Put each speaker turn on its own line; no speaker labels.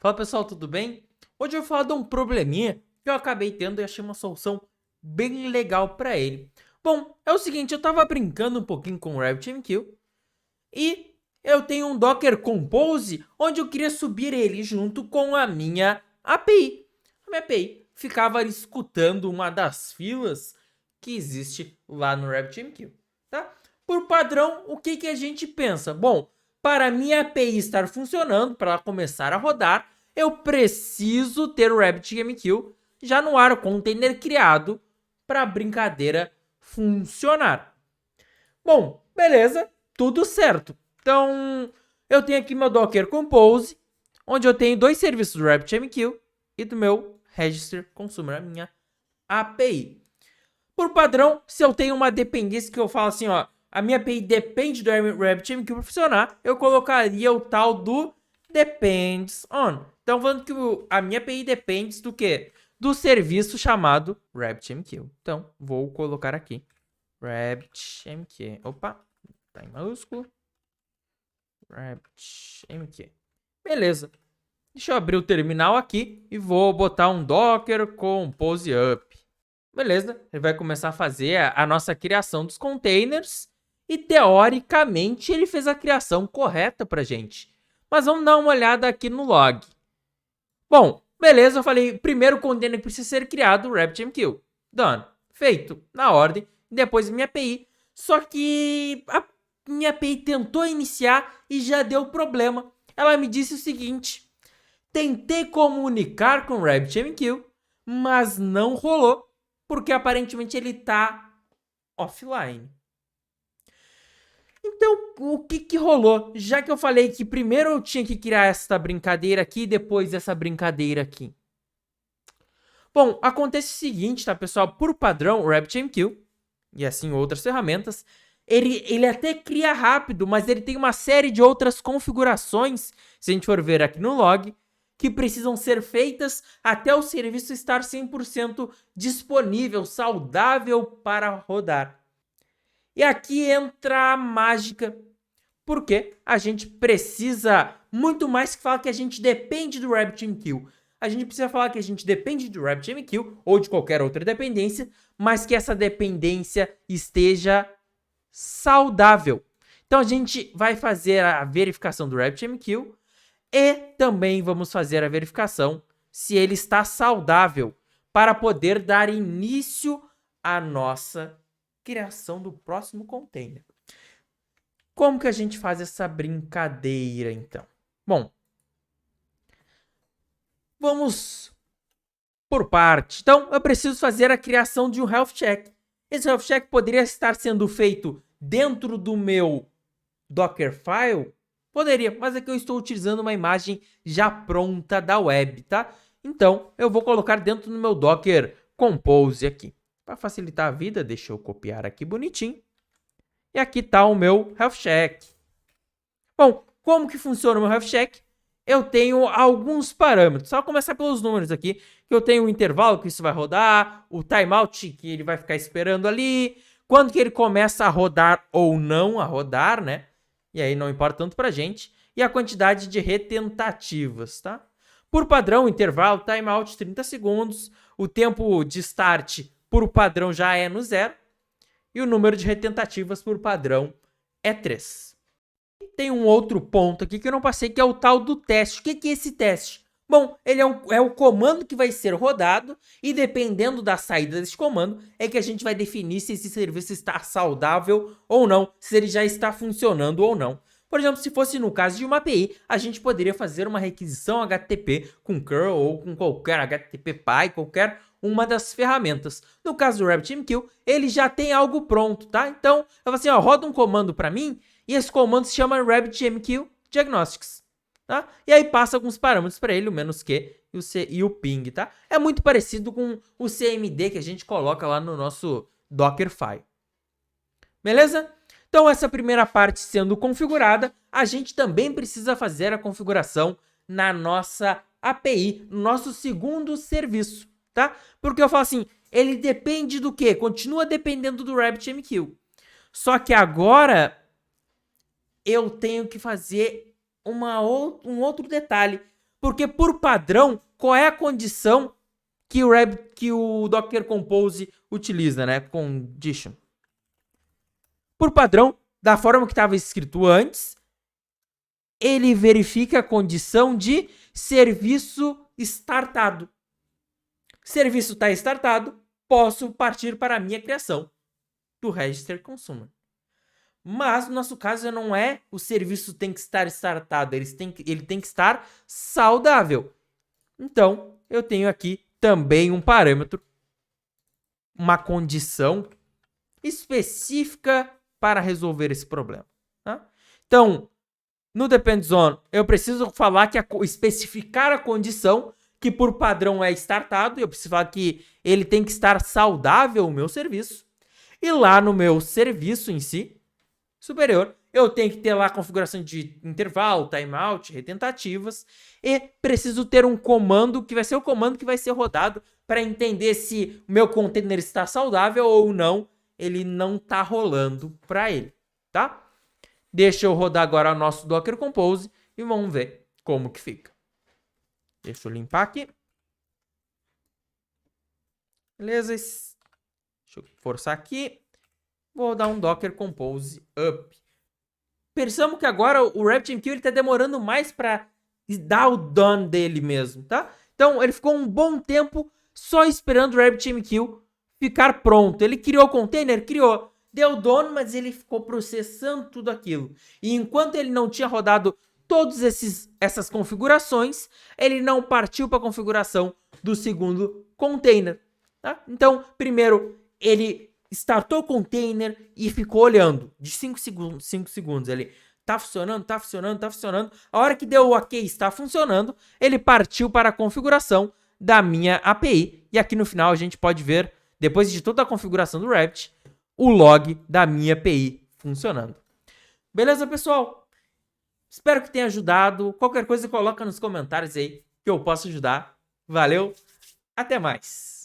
Fala pessoal, tudo bem? Hoje eu vou falar de um probleminha que eu acabei tendo e achei uma solução bem legal para ele. Bom, é o seguinte, eu tava brincando um pouquinho com o RabbitMQ e eu tenho um Docker Compose onde eu queria subir ele junto com a minha API. A minha API ficava ali escutando uma das filas que existe lá no RabbitMQ, tá? Por padrão, o que a gente pensa? Bom, para a minha API estar funcionando, para ela começar a rodar, eu preciso ter o RabbitMQ já no ar, o container criado para a brincadeira funcionar. Bom, beleza, tudo certo. Então, eu tenho aqui meu Docker Compose, onde eu tenho dois serviços do RabbitMQ e do meu Register Consumer, a minha API. Por padrão, se eu tenho uma dependência que eu falo assim, ó, a minha API depende do RabbitMQ para funcionar, eu colocaria o tal do depends on. Então, falando que a minha API depende do quê? Do serviço chamado RabbitMQ. Então, vou colocar aqui RabbitMQ. Opa, tá em maiúsculo. RabbitMQ. Beleza. Deixa eu abrir o terminal aqui e vou botar um Docker Compose up. Beleza, ele vai começar a fazer a nossa criação dos containers e, teoricamente, ele fez a criação correta pra gente. Mas vamos dar uma olhada aqui no log. Bom, beleza, eu falei, primeiro container que precisa ser criado, o RabbitMQ. Done. Feito, na ordem. Depois minha API. Só que a minha API tentou iniciar e já deu problema. Ela me disse o seguinte: tentei comunicar com o RabbitMQ, mas não rolou, porque aparentemente ele tá offline. Então, o que rolou? Já que eu falei que primeiro eu tinha que criar essa brincadeira aqui e depois essa brincadeira aqui. Bom, acontece o seguinte, tá, pessoal? Por padrão, o RabbitMQ, e assim outras ferramentas, ele até cria rápido, mas ele tem uma série de outras configurações, se a gente for ver aqui no log, que precisam ser feitas até o serviço estar 100% disponível, saudável para rodar. E aqui entra a mágica, porque a gente precisa muito mais que falar que a gente depende do RabbitMQ. A gente precisa falar que a gente depende do RabbitMQ ou de qualquer outra dependência, mas que essa dependência esteja saudável. Então a gente vai fazer a verificação do RabbitMQ e também vamos fazer a verificação se ele está saudável para poder dar início à nossa criação do próximo container. Como que a gente faz essa brincadeira, então? Bom, vamos por parte. Então, eu preciso fazer a criação de um health check. Esse health check poderia estar sendo feito dentro do meu Dockerfile? Poderia, mas aqui eu estou utilizando uma imagem já pronta da web, tá? Então, eu vou colocar dentro do meu Docker Compose aqui. Para facilitar a vida, deixa eu copiar aqui bonitinho. E aqui está o meu health check. Bom, como que funciona o meu health check? Eu tenho alguns parâmetros. Só começar pelos números aqui. Que eu tenho o intervalo que isso vai rodar, o timeout que ele vai ficar esperando ali, quando que ele começa a rodar ou não a rodar, né? E aí não importa tanto pra gente. E a quantidade de retentativas, tá? Por padrão, intervalo, timeout 30 segundos. O tempo de start por padrão já é no 0. E o número de retentativas por padrão é 3. E tem um outro ponto aqui que eu não passei, que é o tal do teste. O que é esse teste? Bom, ele é o comando que vai ser rodado e dependendo da saída desse comando é que a gente vai definir se esse serviço está saudável ou não, se ele já está funcionando ou não. Por exemplo, se fosse no caso de uma API, a gente poderia fazer uma requisição HTTP com curl ou com qualquer HTTP/PY, qualquer uma das ferramentas. No caso do RabbitMQ, ele já tem algo pronto, tá? Então, eu falo assim, ó, roda um comando para mim e esse comando se chama RabbitMQ Diagnostics, tá? E aí passa alguns parâmetros para ele, o "-q" e o ping, tá? É muito parecido com o CMD que a gente coloca lá no nosso Dockerfile. Beleza? Então, essa primeira parte sendo configurada, a gente também precisa fazer a configuração na nossa API, no nosso segundo serviço, tá? Porque eu falo assim, ele depende do quê? Continua dependendo do RabbitMQ. Só que agora eu tenho que fazer um outro detalhe. Porque, por padrão, qual é a condição que o Docker Compose utiliza, né? Condition. Por padrão, da forma que estava escrito antes, ele verifica a condição de serviço startado. Serviço está startado, posso partir para a minha criação do Register Consumer. Mas, no nosso caso, não é o serviço tem que estar startado, ele tem que estar saudável. Então, eu tenho aqui também um parâmetro, uma condição específica para resolver esse problema. Tá? Então, no Depends On, eu preciso falar especificar a condição que por padrão é startado, eu preciso falar que ele tem que estar saudável, o meu serviço. E lá no meu serviço em si, superior, eu tenho que ter lá a configuração de intervalo, timeout, retentativas, e preciso ter um comando que vai ser o comando que vai ser rodado para entender se o meu container está saudável ou não, ele não está rolando para ele, tá? Deixa eu rodar agora o nosso Docker Compose e vamos ver como que fica. Deixa eu limpar aqui. Beleza? Deixa eu forçar aqui. Vou dar um Docker Compose up. Percebamos que agora o RabbitMQ está demorando mais para dar o done dele mesmo, tá? Então, ele ficou um bom tempo só esperando o RabbitMQ ficar pronto. Ele criou o container? Criou. Deu done, mas ele ficou processando tudo aquilo. E enquanto ele não tinha rodado todas essas configurações, ele não partiu para a configuração do segundo container. Tá? Então, primeiro, ele startou o container e ficou olhando de 5 segundos. Ele tá funcionando, tá funcionando, tá funcionando. A hora que deu o OK, está funcionando, ele partiu para a configuração da minha API. E aqui no final a gente pode ver, depois de toda a configuração do Rabbit, o log da minha API funcionando. Beleza, pessoal? Espero que tenha ajudado. Qualquer coisa coloca nos comentários aí que eu possa ajudar. Valeu, até mais!